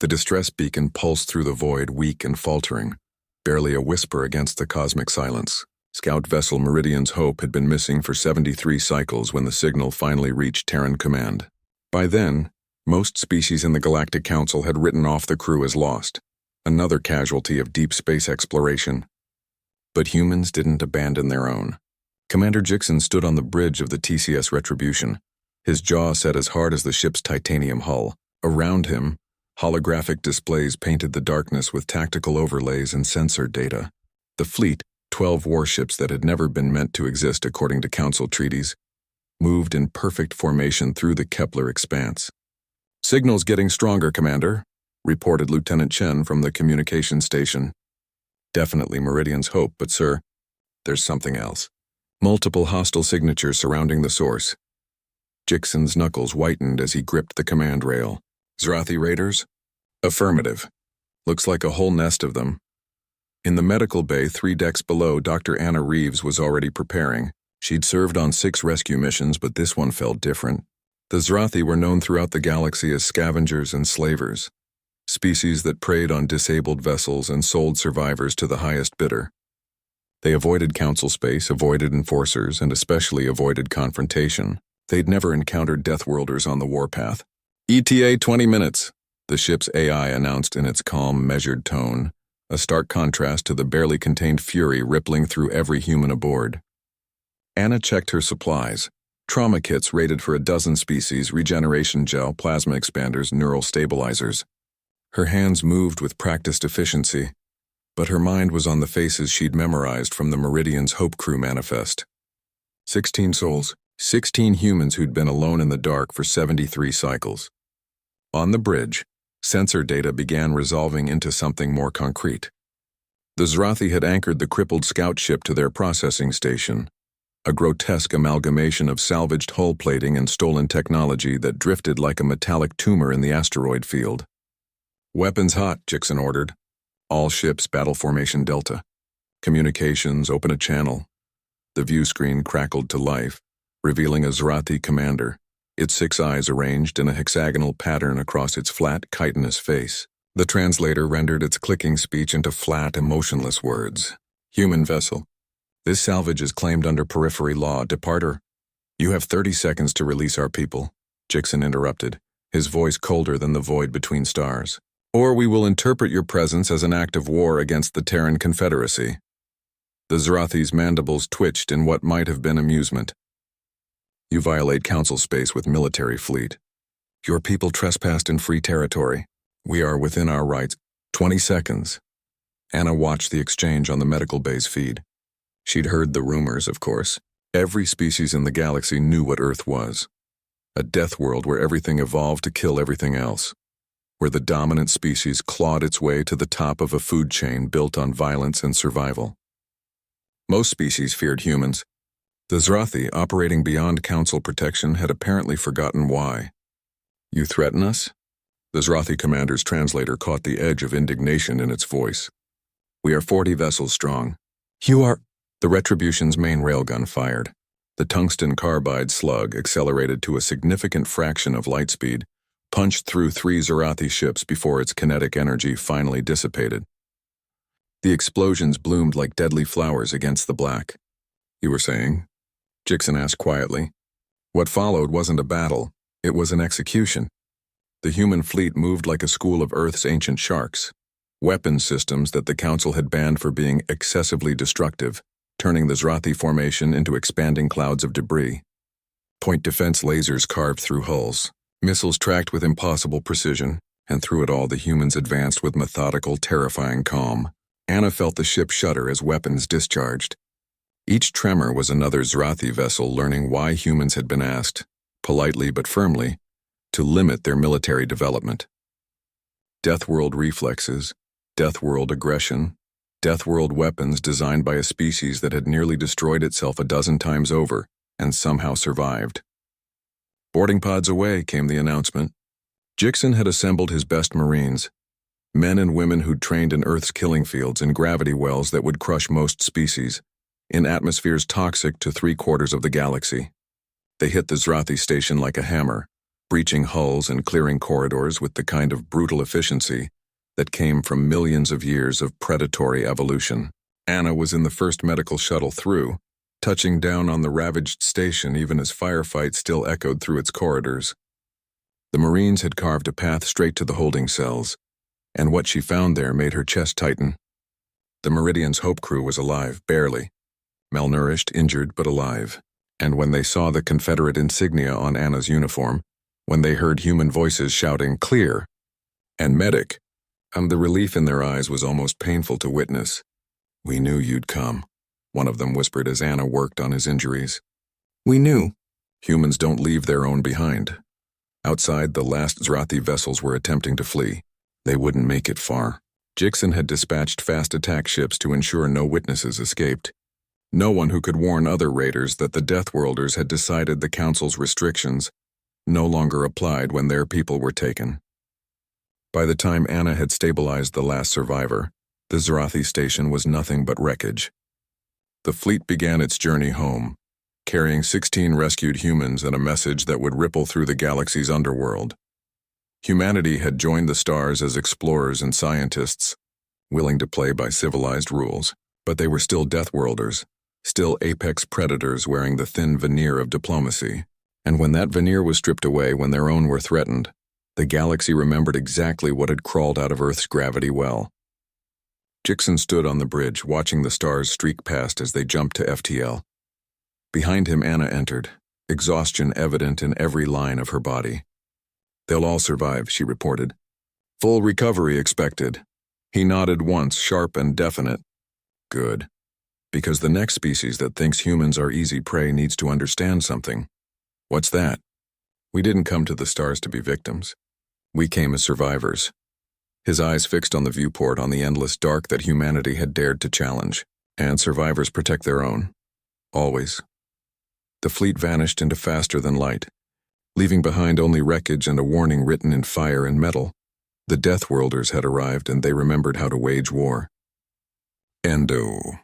The distress beacon pulsed through the void, weak and faltering, barely a whisper against the cosmic silence. Scout vessel Meridian's Hope had been missing for 73 cycles when the signal finally reached Terran command. By then, most species in the Galactic Council had written off the crew as lost, another casualty of deep space exploration. But humans didn't abandon their own. Commander Jixon stood on the bridge of the TCS Retribution, his jaw set as hard as the ship's titanium hull. Around him, holographic displays painted the darkness with tactical overlays and sensor data. The fleet, 12 warships that had never been meant to exist according to Council treaties, moved in perfect formation through the Kepler expanse. "Signal's getting stronger, Commander," reported Lieutenant Chen from the communication station. "Definitely Meridian's Hope, but sir, there's something else." Multiple hostile signatures surrounding the source. Jixon's knuckles whitened as he gripped the command rail. "Zrathi raiders?" "Affirmative. Looks like a whole nest of them." In the medical bay 3 decks below, Dr. Anna Reeves was already preparing. She'd served on 6 rescue missions, but this one felt different. The Zrathi were known throughout the galaxy as scavengers and slavers, species that preyed on disabled vessels and sold survivors to the highest bidder. They avoided Council space, avoided enforcers, and especially avoided confrontation. They'd never encountered Deathworlders on the warpath. "ETA 20 minutes, the ship's AI announced in its calm, measured tone, a stark contrast to the barely contained fury rippling through every human aboard. Anna checked her supplies. Trauma kits rated for a dozen species, regeneration gel, plasma expanders, neural stabilizers. Her hands moved with practiced efficiency, but her mind was on the faces she'd memorized from the Meridian's Hope crew manifest. 16 souls, 16 humans who'd been alone in the dark for 73 cycles. On the bridge, sensor data began resolving into something more concrete. The Zrathi had anchored the crippled scout ship to their processing station, a grotesque amalgamation of salvaged hull plating and stolen technology that drifted like a metallic tumor in the asteroid field. "Weapons hot," Jixon ordered. "All ships, battle formation Delta. Communications, open a channel." The view screen crackled to life, revealing a Zrathi commander, its 6 eyes arranged in a hexagonal pattern across its flat, chitinous face. The translator rendered its clicking speech into flat, emotionless words. "Human vessel. This salvage is claimed under periphery law. Departer. You have 30 seconds to release our people," Jixon interrupted, his voice colder than the void between stars. "Or we will interpret your presence as an act of war against the Terran Confederacy." The Zrathi's mandibles twitched in what might have been amusement. "You violate Council space with military fleet. Your people trespassed in free territory. We are within our rights." 20 seconds. Anna watched the exchange on the medical bay's feed. She'd heard the rumors, of course. Every species in the galaxy knew what Earth was. A death world where everything evolved to kill everything else, where the dominant species clawed its way to the top of a food chain built on violence and survival. Most species feared humans. The Zrathi, operating beyond Council protection, had apparently forgotten why. "You threaten us?" The Zrathi commander's translator caught the edge of indignation in its voice. "We are 40 vessels strong. You are—" The Retribution's main railgun fired. The tungsten carbide slug, accelerated to a significant fraction of light speed, punched through 3 Zrathi ships before its kinetic energy finally dissipated. The explosions bloomed like deadly flowers against the black. "You were saying?" Jixon asked quietly. What followed wasn't a battle, it was an execution. The human fleet moved like a school of Earth's ancient sharks, weapons systems that the Council had banned for being excessively destructive, turning the Zrathi formation into expanding clouds of debris. Point defense lasers carved through hulls, missiles tracked with impossible precision, and through it all the humans advanced with methodical, terrifying calm. Anna felt the ship shudder as weapons discharged. Each tremor was another Zrathi vessel learning why humans had been asked, politely but firmly, to limit their military development. Deathworld reflexes, Deathworld aggression, Deathworld weapons designed by a species that had nearly destroyed itself a dozen times over and somehow survived. "Boarding pods away," came the announcement. Jixon had assembled his best Marines, men and women who'd trained in Earth's killing fields in gravity wells that would crush most species, in atmospheres toxic to 3/4 of the galaxy. They hit the Zrathi station like a hammer, breaching hulls and clearing corridors with the kind of brutal efficiency that came from millions of years of predatory evolution. Anna was in the first medical shuttle through, touching down on the ravaged station even as firefights still echoed through its corridors. The Marines had carved a path straight to the holding cells, and what she found there made her chest tighten. The Meridian's Hope crew was alive, barely. Malnourished, injured, but alive. And when they saw the Confederate insignia on Anna's uniform, when they heard human voices shouting, "Clear!" and "Medic!" the relief in their eyes was almost painful to witness. "We knew you'd come," one of them whispered as Anna worked on his injuries. "We knew. Humans don't leave their own behind." Outside, the last Zrathi vessels were attempting to flee. They wouldn't make it far. Jixon had dispatched fast attack ships to ensure no witnesses escaped. No one who could warn other raiders that the Deathworlders had decided the Council's restrictions no longer applied when their people were taken. By the time Anna had stabilized the last survivor, the Zrathi station was nothing but wreckage. The fleet began its journey home, carrying 16 rescued humans and a message that would ripple through the galaxy's underworld. Humanity had joined the stars as explorers and scientists, willing to play by civilized rules, but they were still Deathworlders, still apex predators wearing the thin veneer of diplomacy. And when that veneer was stripped away when their own were threatened, the galaxy remembered exactly what had crawled out of Earth's gravity well. Jixon stood on the bridge, watching the stars streak past as they jumped to FTL. Behind him, Anna entered, exhaustion evident in every line of her body. "They'll all survive," she reported. "Full recovery expected." He nodded once, sharp and definite. "Good. Because the next species that thinks humans are easy prey needs to understand something." "What's that?" "We didn't come to the stars to be victims. We came as survivors." His eyes fixed on the viewport on the endless dark that humanity had dared to challenge. And survivors protect their own. Always. The fleet vanished into faster than light, leaving behind only wreckage and a warning written in fire and metal. The Deathworlders had arrived and they remembered how to wage war. Endo.